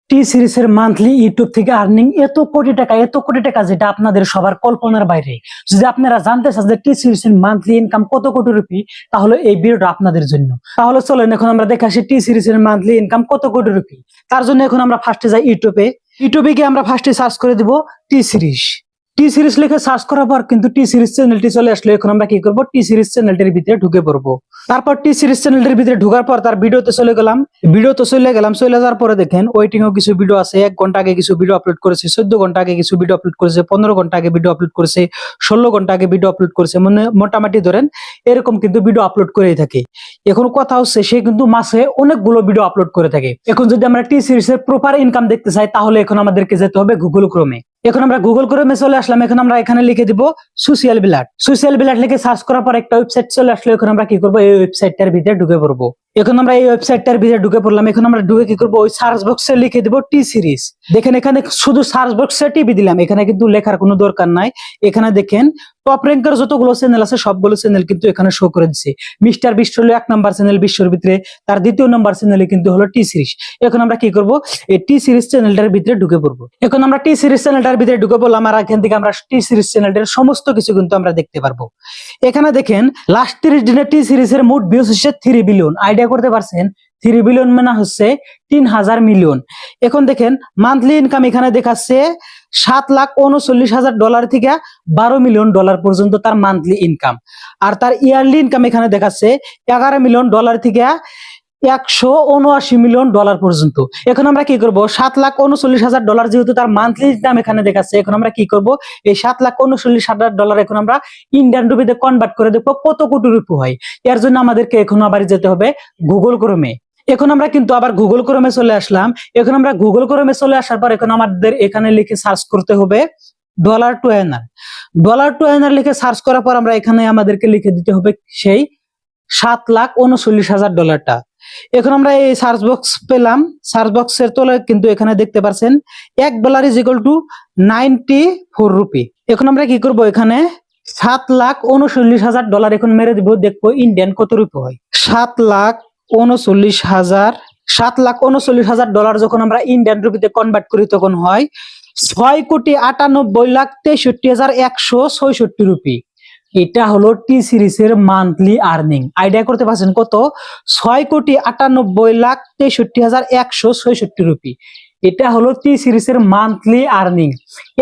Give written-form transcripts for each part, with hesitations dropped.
টি সিরিজের monthly YouTube থেকে earning এত কোটি টাকা যেটা আপনাদের সবার কল্পনার বাইরে। যদি আপনারা জানতে চান যে টি সিরিজের মান্থলি ইনকাম কত কোটি রুপি, তাহলে এই ভিডিওটা আপনাদের জন্য। তাহলে চলেন এখন আমরা দেখে আসি টি সিরিজের মান্থলি ইনকাম কত কোটি রুপি। তার জন্য এখন আমরা ফার্স্টে যাই ইউটিউবে গিয়ে আমরা ফার্স্টে সার্চ করে দিব টি সিরিজ লিখে সার্চ করার পর কিন্তু টি সিরিজ চ্যানেলটি চলে আসলো। এখন আমরা কি করব, টি সিরিজ চ্যানেলটির ভিতরে ঢুকে পড়বো। তারপর টি সিরিজ চ্যানেলটির ভিতরে ঢোকার পর তার ভিডিওতে চলে গেলাম। চলে যাওয়ার পরে দেখেন ওয়েটিং এও কিছু ভিডিও আছে। 1 ঘন্টা আগে কিছু ভিডিও আপলোড করেছে, 14 ঘন্টা আগে কিছু ভিডিও আপলোড করেছে, 15 ঘন্টা আগে ভিডিও আপলোড করেছে, 16 ঘন্টা আগে ভিডিও আপলোড করেছে, মানে মোটামুটি ধরেন এরকম কিন্তু ভিডিও আপলোড করেই থাকে। এখন কথা হচ্ছে সে কিন্তু মাসে অনেকগুলো ভিডিও আপলোড করে থাকে। এখন যদি আমরা টি সিরিজের প্রপার ইনকাম দেখতে চাই, তাহলে এখন আমাদেরকে যেতে হবে গুগল ক্রোমে। এখন আমরা গুগল ক্রোমে চলে আসলাম। এখন আমরা এখানে লিখে দিব সোশ্যাল বিলাট লিখে সার্চ করার পর একটা ওয়েবসাইট চলে আসলো। এখন আমরা কি করবো, এই ওয়েবসাইটটার ভিতরে ঢুকে পড়বো। এখন আমরা এই ওয়েবসাইটটার ভিতরে ঢুকে পড়লাম। এখন আমরা ঢুকে কি করবো, ওই সার্চ বক্সে লিখে দিব টি সিরিজ। দেখেন এখানে শুধু সার্চ বক্সে টিপি দিলাম, এখানে কিন্তু লেখার কোনো দরকার নাই। এখানে দেখেন টপ র্যাঙ্কের যতগুলো চ্যানেল আছে সবগুলো চ্যানেল কিন্তু এখানে শো করে দিচ্ছে। মিস্টার বিস্ট হলো 1 নাম্বার চ্যানেল বিশ্বর ভিতরে, তার 2য় নাম্বার চ্যানেলে কিন্তু হলো টি সিরিজ। এখন আমরা কি করব, এই টি সিরিজ চ্যানেলটার ভিতরে ঢুকে পড়বো। এখন আমরা টি সিরিজ চ্যানেলটার ভিতরে ঢুকে পড়লাম, আর এখান থেকে আমরা টি সিরিজ চ্যানেলটার সমস্ত কিছু কিন্তু আমরা দেখতে পারবো। এখানে দেখেন লাস্ট 30 দিনে টি সিরিজের মোট ভিউজ হচ্ছে 3 বিলিয়ন। আইডিয়া করতে পারছেন 3 বিলিয়ন মানে হচ্ছে 3000 মিলিয়ন। এখন দেখেন মান্থলি ইনকাম এখানে দেখাচ্ছে $7,39,000 থেকে $12 মিলিয়ন পর্যন্ত তার মান্থলি ইনকাম। আর তার ইয়ারলি ইনকাম এখানে দেখাচ্ছে $11 মিলিয়ন থেকে $179 মিলিয়ন পর্যন্ত। এখন আমরা কি করব, $7,39,000 যেহেতু তার মান্থলি ইনকাম এখানে দেখাচ্ছে, এখন আমরা কি করব, এই $7,39,000 এখন আমরা ইন্ডিয়ান রুপিতে কনভার্ট করে দেখবো কত কোটি রুপি হয়। এর জন্য আমাদেরকে এখন আবার যেতে হবে গুগল ক্রোমে। এখন আমরা কিন্তু আবার গুগল ক্রোমে চলে আসলাম। এখন আমরা গুগল ক্রোমে চলে আসার পর এখন আমাদের এখানে লিখে সার্চ করতে হবে $2 লিখে সার্চ করার পর আমরা এখানে আমাদেরকে লিখে দিতে হবে সেই $7,39,000টা। এখন আমরা এই সার্চ বক্স পেলাম। সার্চ বক্সের তলায় কিন্তু এখানে দেখতে পাচ্ছেন $1 = 94 রুপি। এখন আমরা কি করব, এখানে $7,39,000 এখন মেরে দিব, দেখবো ইন্ডিয়ান কত রুপি হয়। $7,39,000 যখন আমরা ইন্ডিয়ান রুপিতে কনভার্ট করি তখন হয় 6,98,63,166 রুপি। এটা হলো টি সিরিজের মান্থলি আর্নিং। আইডিয়া করতে পারছেন কত, 6,98,63,166 রুপি। এটা হলো টি সিরিজের মান্থলি আর্নিং।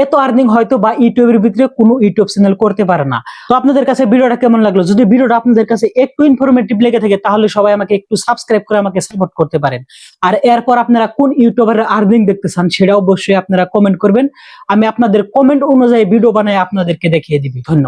এত আর্নিং হয়তো বা ইউটিউবের ভিতরে কোনো ইউটিউব চ্যানেল করতে পারে না। তো আপনাদের কাছে ভিডিওটা কেমন লাগলো? যদি ভিডিওটা আপনাদের কাছে একটু ইনফরমেটিভ লেগে থাকে, তাহলে সবাই আমাকে একটু সাবস্ক্রাইব করে আমাকে সাপোর্ট করতে পারেন। আর এরপর আপনারা কোন ইউটিউবারের আর্নিং দেখতে চান সেটা অবশ্যই আপনারা কমেন্ট করবেন। আমি আপনাদের কমেন্ট অনুযায়ী ভিডিও বানাই আপনাদেরকে দেখিয়ে দিবি। ধন্যবাদ।